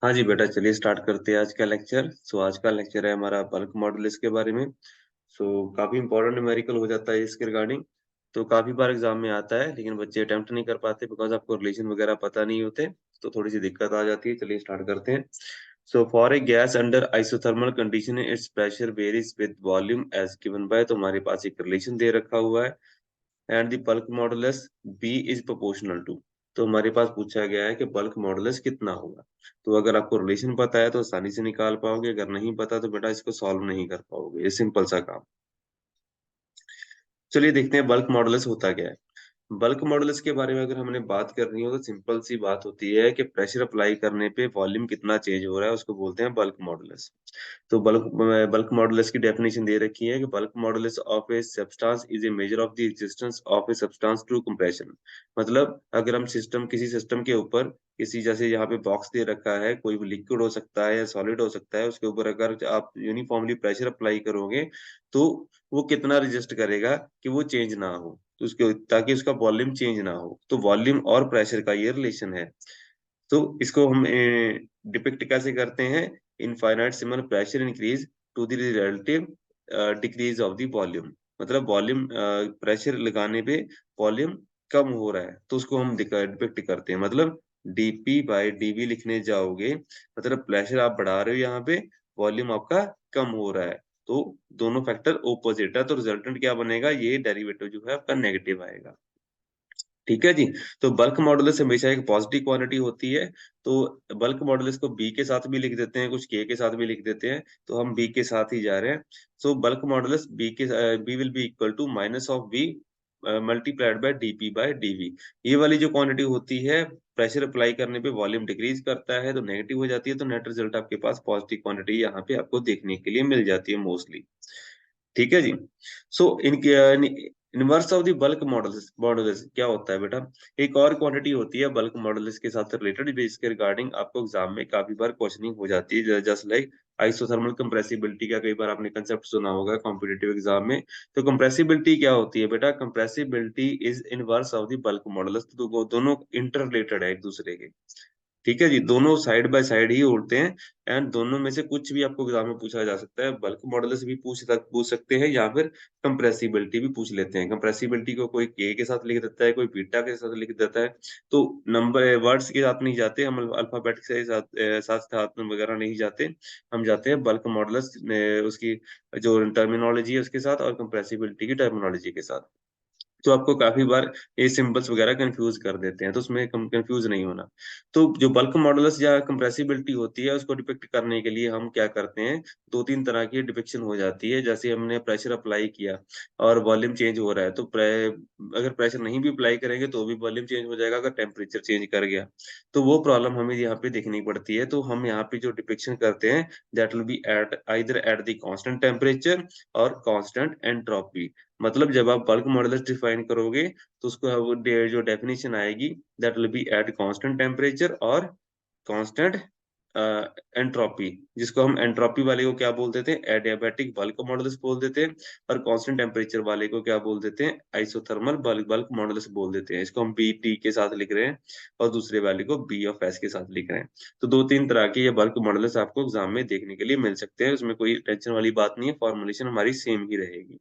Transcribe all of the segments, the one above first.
हाँ जी बेटा, चलिए स्टार्ट करते हैं आज का लेक्चर। आज का लेक्चर है हमारा बल्क मॉडुलस के बारे में। काफी इंपॉर्टेंट न्यूमेरिकल हो जाता है इसके रिगार्डिंग। तो काफी बार एग्जाम में आता है, लेकिन बच्चे अटेम्प्ट नहीं कर पाते बिकॉज आपको रिलेशन वगैरह पता नहीं होते। तो थोड़ी सी दिक्कत आ जाती है। चलिए स्टार्ट करते हैं। For a gas under isothermal condition its pressure varies with volume as given by. तो हमारे पास एक रिलेशन दे रखा हुआ है and the bulk modulus B is proportional to. तो हमारे पास पूछा गया है कि बल्क मॉडुलस कितना होगा। तो अगर आपको रिलेशन पता है तो आसानी से निकाल पाओगे, अगर नहीं पता तो बेटा इसको सॉल्व नहीं कर पाओगे। ये सिंपल सा काम। चलिए देखते हैं बल्क मॉडुलस होता क्या है। बल्क मॉडुलस के बारे में अगर हमने बात करनी हो तो सिंपल सी बात होती है कि प्रेशर अप्लाई करने पे वॉल्यूम कितना चेंज हो रहा है उसको बोलते हैं बल्क मॉडुलस। तो बल्क मॉडुलस की डेफिनेशन दे रखी है कि bulk modulus of a substance is a measure of the existence of a substance through compression. मतलब अगर हम किसी सिस्टम के ऊपर किसी, जैसे यहाँ पे बॉक्स दे रखा है, कोई भी लिक्विड हो सकता है या सॉलिड हो सकता है, उसके ऊपर अगर आप यूनिफॉर्मली प्रेशर अप्लाई करोगे तो वो कितना रेजिस्ट करेगा कि वो चेंज ना हो, तो उसके ताकि उसका वॉल्यूम चेंज ना हो। तो वॉल्यूम और प्रेशर का ये रिलेशन है। तो इसको हम डिपिक्ट कैसे करते हैं? Infinitesimal pressure increase to the relative decrease of the volume. मतलब वॉल्यूम प्रेशर लगाने पे वॉल्यूम कम हो रहा है तो उसको हम डिपिक्ट करते हैं। मतलब डीपी बाई डीवी लिखने जाओगे, मतलब प्रेशर आप बढ़ा रहे हो, यहाँ पे वॉल्यूम आपका कम हो रहा है। तो दोनों फैक्टर ऑपोजिट है, तो रिजल्टेंट क्या बनेगा? ये डेरिवेटिव जो है आपका नेगेटिव आएगा। ठीक है जी। तो बल्क मॉडुलस हमेशा एक पॉजिटिव क्वांटिटी होती है। तो बल्क मॉडुलस को बी के साथ भी लिख देते हैं, कुछ के साथ भी लिख देते हैं, तो हम बी के साथ ही जा रहे हैं। Bulk modulus B will be equal to minus of B multiplied by dP by dV. ये वाली जो क्वांटिटी होती है, प्रेशर अप्लाई करने पे वॉल्यूम डिक्रीज करता है तो नेगेटिव हो जाती है, तो नेट रिजल्ट आपके पास पॉजिटिव क्वांटिटी यहाँ पे आपको देखने के लिए मिल जाती है मोस्टली। ठीक है जी। इनके inverse of the bulk models models क्या होता है बेटा? एक और क्वांटिटी होती है बल्क मॉडल्स के साथ रिलेटेड, जिसके रिगार्डिंग आपको एग्जाम में काफी बार क्वेश्चनिंग हो जाती है, जस्ट लाइक आइसोथर्मल कंप्रेसिबिलिटी का कई बार आपने कंसेप्ट सुना होगा कॉम्पिटिटिव एग्जाम में। तो कंप्रेसिबिलिटी क्या होती है बेटा? Compressibility is inverse of the bulk models. तो वो दोनों इंटर रिलेटेड है एक दूसरे के। ठीक है जी, दोनों साइड बाय साइड ही उड़ते हैं। एंड दोनों में से कुछ भी आपको एग्जाम में पूछा जा सकता है। बल्क मॉडुलस भी पूछ सकते हैं, या फिर कंप्रेसिबिलिटी भी पूछ लेते हैं। कंप्रेसिबिलिटी को कोई के साथ लिख देता है, कोई बीटा के साथ लिख देता है। तो नंबर वर्ड्स के साथ नहीं जाते हम, अल्फाबेट के साथ वगैरह नहीं जाते। हम जाते हैं बल्क मॉडुलस उसकी जो टर्मिनोलॉजी है उसके साथ, और कंप्रेसिबिलिटी की टर्मिनोलॉजी के साथ। तो आपको काफी बार ये सिंबल्स वगैरह कंफ्यूज कर देते हैं, तो उसमें कंफ्यूज नहीं होना। तो जो बल्क मॉडुलस या कंप्रेसिबिलिटी होती है उसको डिपिक्ट करने के लिए हम क्या करते हैं, दो तीन तरह की डिपिक्शन हो जाती है। जैसे हमने प्रेशर अप्लाई किया और वॉल्यूम चेंज हो रहा है, तो अगर प्रेशर नहीं भी अप्लाई करेंगे तो भी वॉल्यूम चेंज हो जाएगा अगर टेम्परेचर चेंज कर गया। तो वो प्रॉब्लम हमें यहाँ पे देखनी पड़ती है। तो हम यहाँ पे जो डिपिक्शन करते हैं, that will be at either at the constant temperature और कांस्टेंट एंट्रोपी। मतलब जब आप बल्क मॉडुलस डिफाइन करोगे तो उसको जो डेफिनेशन आएगी, that will be at constant temperature और कांस्टेंट एंट्रोपी। जिसको हम एंट्रोपी वाले को क्या बोल देते हैं? एडियाबैटिक बल्क मॉडुलस बोल देते हैं। और कांस्टेंट टेम्परेचर वाले को क्या बोल देते हैं? आइसोथर्मल बल्क बल्क मॉडुलस बोल देते हैं। इसको हम बी टी के साथ लिख रहे हैं और दूसरे वाले को बी ऑफ एस के साथ लिख रहे हैं। तो दो तीन तरह के ये बल्क मॉडुलस आपको एग्जाम में देखने के लिए मिल सकते हैं, उसमें कोई टेंशन वाली बात नहीं है, फॉर्मुलेशन हमारी सेम ही रहेगी।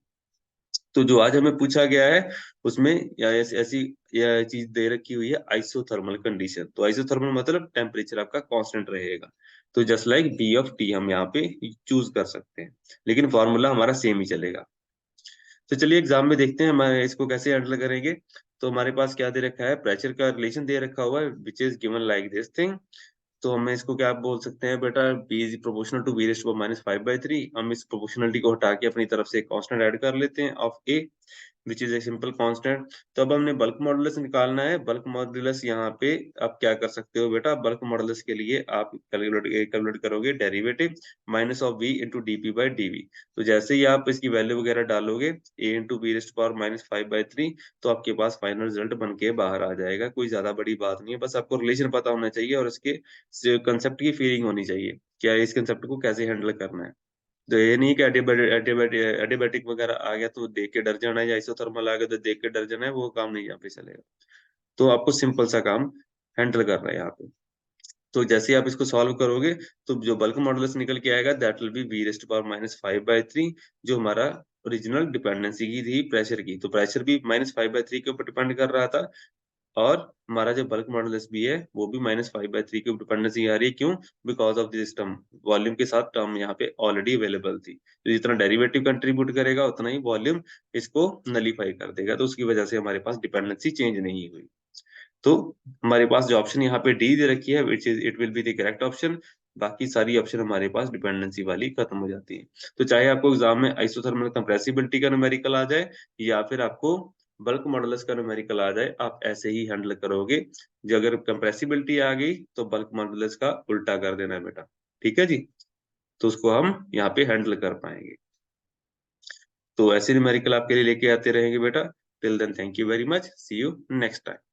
तो जो आज हमें पूछा गया है उसमें या ऐसी यह चीज दे रखी हुई है आइसोथर्मल कंडीशन। तो आइसोथर्मल मतलब टेम्परेचर आपका कांस्टेंट रहेगा। तो just like B of T हम यहाँ पे चूज कर सकते हैं, लेकिन फॉर्मूला हमारा सेम ही चलेगा। तो चलिए एग्जाम में देखते हैं हमारे इसको कैसे हैंडल करेंगे। तो हमारे पास क्या दे रखा है? प्रेशर का रिलेशन दे रखा हुआ है which is given like this thing. तो हमें इसको क्या बोल सकते हैं बेटा? B is proportional to V raised to minus 5/3। हम इस प्रोपोर्शनलिटी को हटा के अपनी तरफ से कांस्टेंट ऐड कर लेते हैं of A which is a simple constant. तो अब हमने बल्क मॉडुलस निकालना है। बल्क मॉडुलस यहाँ पे आप क्या कर सकते हो बेटा? बल्क मॉडुलस के लिए आप कैलकुलेट करोगे derivative minus of B into dP by dV. तो जैसे ही आप इसकी वैल्यू वगैरह डालोगे A into V raised power -5/3, तो आपके पास फाइनल रिजल्ट बन के बाहर आ जाएगा। कोई ज्यादा बड़ी बात नहीं है, बस आपको रिलेशन पता होना चाहिए और इसके कंसेप्ट की फीलिंग होनी चाहिए, क्या इस कंसेप्ट को कैसे हैंडल करना है। तो ये नहीं कि एडियाबैटिक वगैरह आ गया तो देख के डर जाना है, या आइसोथर्मल आ गया तो देख के डर जाना है, वो काम नहीं यहाँ पे चलेगा। तो आपको सिंपल सा काम हैंडल कर रहे हैं यहाँ पे। तो जैसे ही आप इसको सॉल्व करोगे तो जो बल्क मॉडुलस निकल के आएगा that will be V raised to power -5/3, जो हमारा ओरिजिनल डिपेंडेंसी की थी प्रेशर की। तो प्रेशर भी -5/3 के ऊपर डिपेंड कर रहा था, और हमारा जो बल्क मॉडुलस भी है वो भी -5/3 के ऊपर डिपेंडेंसी आ रही है। क्यों? Because of this term, volume के साथ टर्म यहाँ पे ऑलरेडी अवेलेबल थी। तो जितना डेरिवेटिव कंट्रीब्यूट करेगा उतना ही वॉल्यूम इसको नलीफाई कर देगा, तो उसकी वजह से हमारे पास डिपेंडेंसी चेंज नहीं हुई। तो हमारे पास जो ऑप्शन यहाँ पे डी दे रखी है which is it will be the correct option. बाकी सारी ऑप्शन हमारे पास डिपेंडेंसी वाली खत्म हो जाती है। तो चाहे आपको एग्जाम में आइसोथर्मल कंप्रेसिबिलिटी का न्यूमेरिकल आ जाए या फिर आपको बल्क मॉडुलस का न्यूमेरिकल आ जाए, आप ऐसे ही हैंडल करोगे। जो अगर कंप्रेसिबिलिटी आ गई तो बल्क मॉडुलस का उल्टा कर देना है बेटा। ठीक है जी, तो उसको हम यहाँ पे हैंडल कर पाएंगे। तो ऐसे न्यूमेरिकल आपके लिए लेके आते रहेंगे बेटा। Till then thank you very much, see you next time.